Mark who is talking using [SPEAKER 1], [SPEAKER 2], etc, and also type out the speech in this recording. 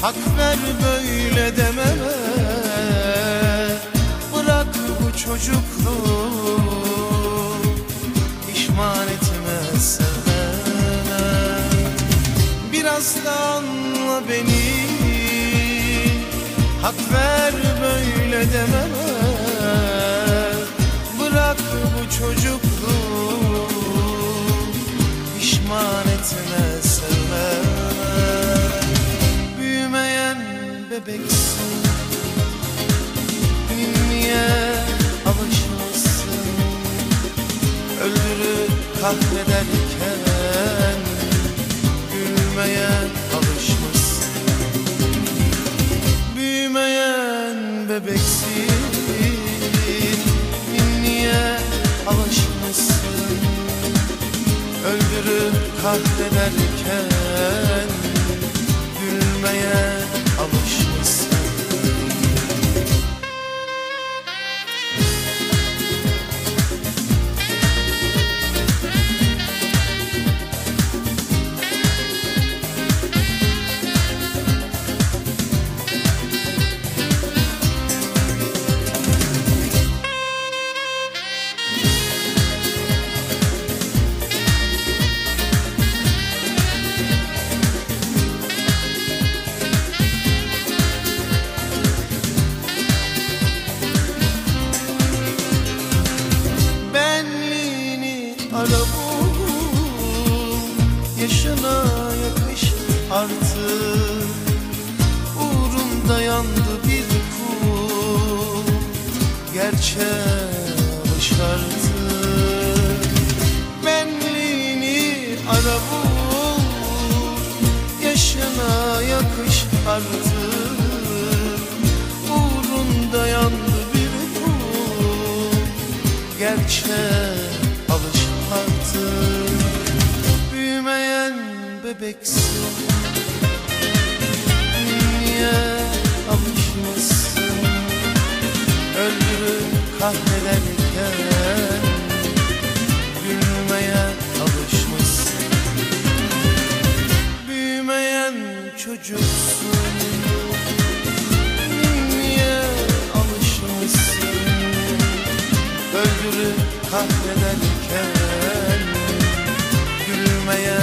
[SPEAKER 1] hak ver böyle dememe. Bırak bu çocukluğu, pişman etme sevme. Biraz da anla beni, hak ver böyle dememe. Bırak bu çocukluğu, pişman etme sevme. Büyümeyen bebeksin, niye alışmışsın? Öldürüp kahrederken gülmeye alışmışsın. Büyümeyen bebeksin, niye alışmışsın? Öldürüp kahrederken gülmeye alışmışsın. Ara bul, yaşına yakış artık. Uğrunda yandı bir kul, gerçeğe alış artık. Benliğini ara bul, yaşına yakış artık. Uğrunda yandı bir kul, gerçeğe alış artık. Büyümeyen bebeksin, niye alışmışsın? Öldürüp kahrederken gülmeye alışmışsın. Büyümeyen çocuksun, niye alışmışsın? Öldürüp kahrederken gülmeye